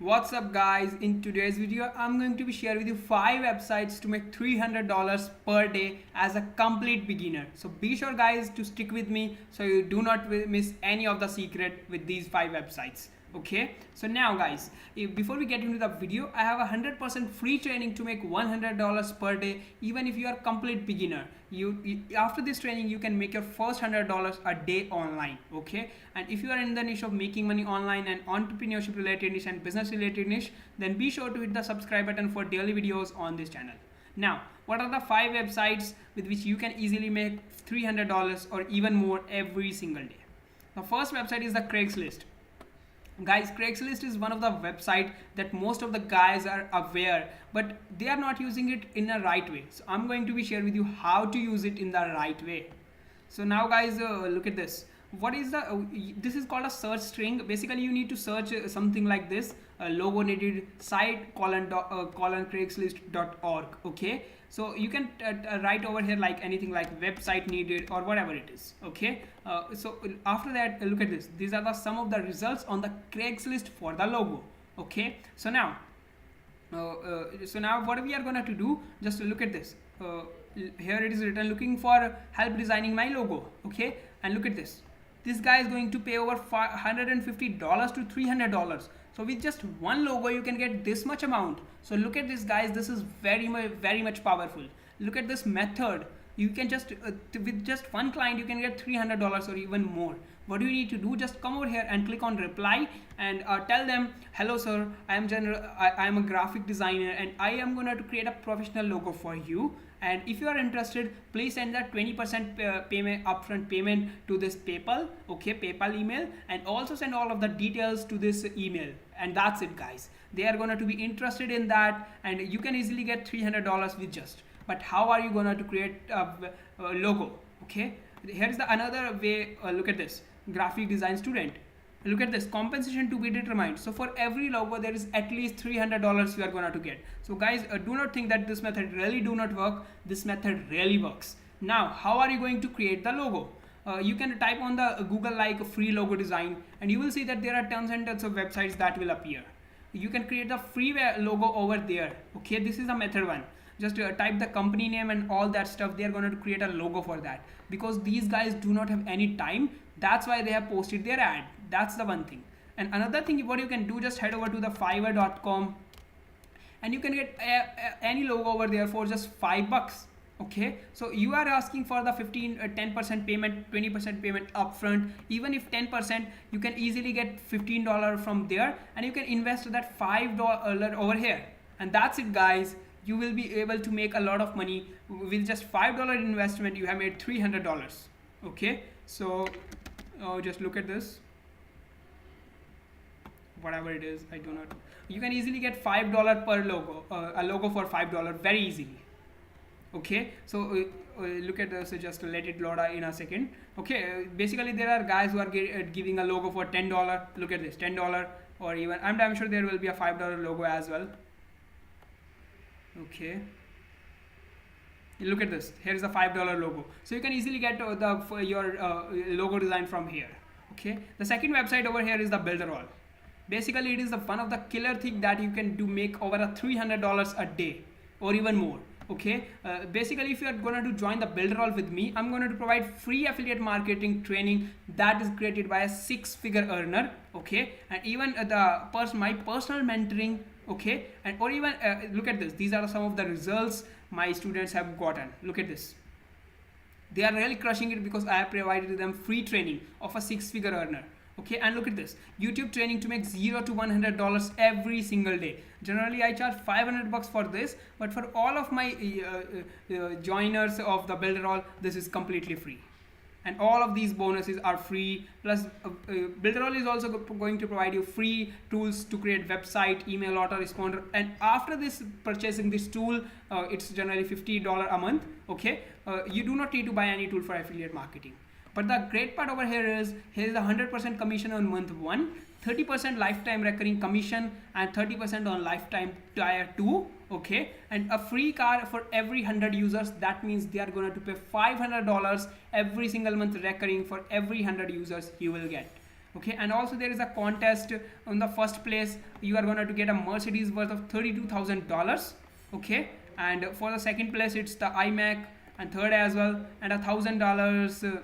What's up guys, in today's video I'm going to be sharing with you 5 websites to make $300 per day as a complete beginner. So be sure guys to stick with me so you do not miss any of the secret with these 5 websites. Okay, so now guys, before we get into the video, I have a 100% free training to make $100 per day even if you are complete beginner. After this training you can make your first $100 a day online. Okay, and if you are in the niche of making money online and entrepreneurship related niche and business related niche, then be sure to hit the subscribe button for daily videos on this channel. Now, what are the 5 websites with which you can easily make $300 or even more every single day? The first website is the Craigslist. Guys, Craigslist is one of the website that most of the guys are aware, but they are not using it in a right way. So I'm going to be sharing with you how to use it in the right way. So now guys, look at this. What is the this is called a search string. Basically you need to search something like this, logo needed site colon craigslist.org. okay, so you can write over here like anything like website needed or whatever it is. Okay, so after that, look at this. These are the some of the results on the Craigslist for the logo. Okay, so now what we are going to do, just look at this. Here it is written, looking for help designing my logo. Okay, and look at this. This guy is going to pay over $150 to $300. So with just one logo you can get this much amount. So look at this guys, this is very much powerful. Look at this method. You can just with just one client you can get $300 or even more. What do you need to do? Just come over here and click on reply and tell them, hello sir, I am a graphic designer and I am going to create a professional logo for you, and if you are interested, please send that 20% payment upfront payment to this PayPal. Okay, PayPal email, and also send all of the details to this email, and that's it guys. They are going to be interested in that and you can easily get $300 with just. But how are you going to create a logo? Okay, here's the another way. Look at this, graphic design student. Look at this, compensation to be determined. So for every logo there is at least $300 you are going to get. So guys, do not think that this method really do not work. This method really works. Now how are you going to create the logo? You can type on the Google like free logo design and you will see that there are tons and tons of websites that will appear. You can create the free logo over there. Okay, this is the method one. Just type the company name and all that stuff. They are going to create a logo for that, because these guys do not have any time. That's why they have posted their ad. That's the one thing. And another thing, what you can do, just head over to the fiverr.com and you can get any logo over there for just $5. Okay, so you are asking for the 10% payment, 20% payment upfront. Even if 10%, you can easily get $15 from there and you can invest that $5 over here, and that's it guys. You will be able to make a lot of money with just $5 investment. You have made $300. Okay, so just look at this, whatever it is, I do not. You can easily get $5 per logo, a logo for $5 very easily. Okay, so look at this. Just let it load in a second. Okay, basically there are guys who are giving a logo for $10. Look at this, $10, or even I'm sure there will be a $5 logo as well. Okay, look at this. Here's the $5 logo. So you can easily get your logo design from here. Okay, the second website over here is the BUILDERALL. Basically it is one of the killer thing that you can do, make over $300 a day or even more. Okay, basically if you are going to join the BUILDERALL with me, I'm going to provide free affiliate marketing training that is created by a 6-figure earner. Okay, and even my personal mentoring. Okay, and or even look at this. These are some of the results my students have gotten. Look at this. They are really crushing it because I have provided them free training of a 6-figure earner. Okay, and look at this, YouTube training to make $0 to $100 every single day. Generally I charge $500 for this, but for all of my joiners of the BUILDERALL, this is completely free. And all of these bonuses are free. Plus BUILDERALL is also going to provide you free tools to create website, email autoresponder, and after this purchasing this tool, it's generally $50 a month. Okay, you do not need to buy any tool for affiliate marketing. But the great part over here is a 100% commission on month 1, 30% lifetime recurring commission, and 30% on lifetime tier 2. Okay, and a free car for every 100 users. That means they are going to pay $500 every single month recurring for every 100 users you will get. Okay, and also there is a contest. On the first place you are going to get a Mercedes worth of $32,000. Okay, and for the second place it's the iMac, and third as well, and $1,000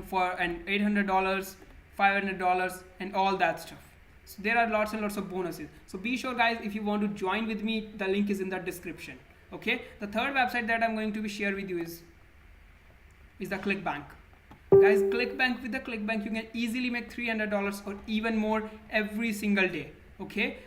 for and $800, $500, and all that stuff. So there are lots and lots of bonuses. So be sure guys, if you want to join with me, the link is in the description. Okay, the third website that I'm going to be share with you is the Clickbank. Guys, Clickbank, with the Clickbank you can easily make $300 or even more every single day. Okay,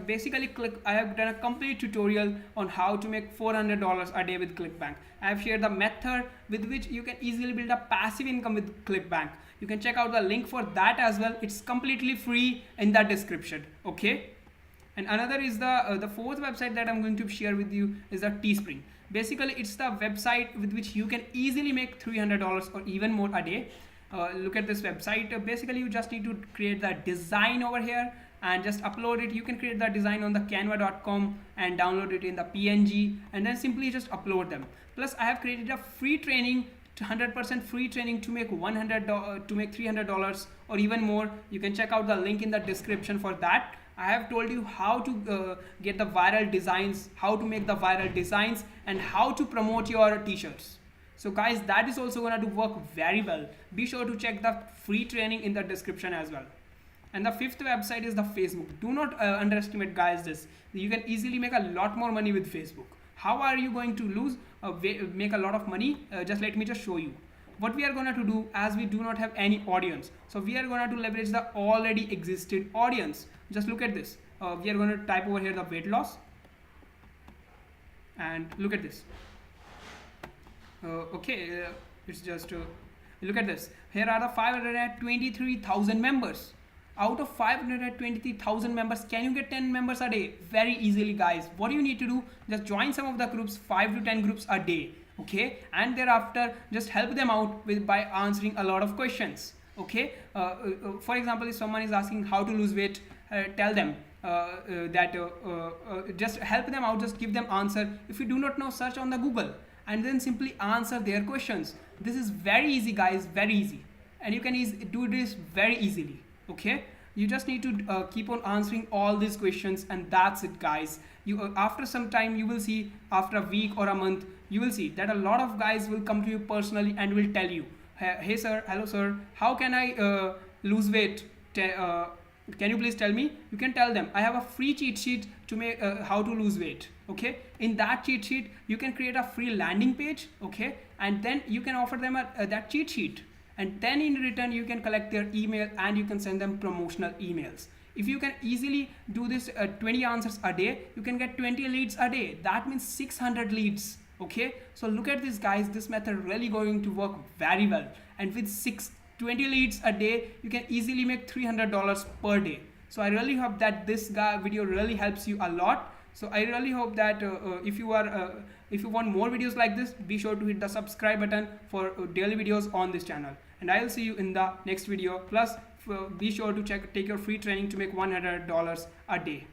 basically I have done a complete tutorial on how to make $400 a day with Clickbank. I have shared the method with which you can easily build a passive income with Clickbank. You can check out the link for that as well. It's completely free in the description. Okay, and another is the fourth website that I'm going to share with you is the Teespring. Basically it's the website with which you can easily make $300 or even more a day. Look at this website. Basically you just need to create the design over here and just upload it. You can create the design on the canva.com and download it in the PNG, and then simply just upload them. Plus I have created a free training, 100% free training to make $300 or even more. You can check out the link in the description for that. I have told you how to get the viral designs, how to make the viral designs, and how to promote your t-shirts. So guys, that is also going to work very well. Be sure to check the free training in the description as well. And the fifth website is the Facebook. Do not underestimate guys this. You can easily make a lot more money with Facebook. How are you going to make a lot of money? Just let me just show you. What we are going to do, as we do not have any audience, so we are going to leverage the already existed audience. Just look at this. We are going to type over here the weight loss, and look at this. It's just look at this. Here are the 523,000 members. Out of 523,000 members, can you get 10 members a day? Very easily guys. What do you need to do? Just join some of the groups, 5 to 10 groups a day. Okay, and thereafter just help them out by answering a lot of questions. Okay, for example, if someone is asking how to lose weight, tell them just help them out, just give them answer. If you do not know, search on the Google and then simply answer their questions. This is very easy guys, very easy, and you can do this very easily. Okay, you just need to keep on answering all these questions, and that's it guys. You after some time you will see, after a week or a month, you will see that a lot of guys will come to you personally and will tell you, hey sir, hello sir, how can I lose weight? Can you please tell me? You can tell them I have a free cheat sheet to make how to lose weight. Okay, in that cheat sheet you can create a free landing page. Okay, and then you can offer them that cheat sheet, and then in return you can collect their email and you can send them promotional emails. If you can easily do this 20 answers a day, you can get 20 leads a day. That means 600 leads. Okay, so look at this guys, this method really going to work very well, and with 20 leads a day you can easily make $300 per day. So I really hope that this video really helps you a lot. So I really hope that if you want more videos like this, be sure to hit the subscribe button for daily videos on this channel, and I will see you in the next video. Plus be sure to take your free training to make $100 a day.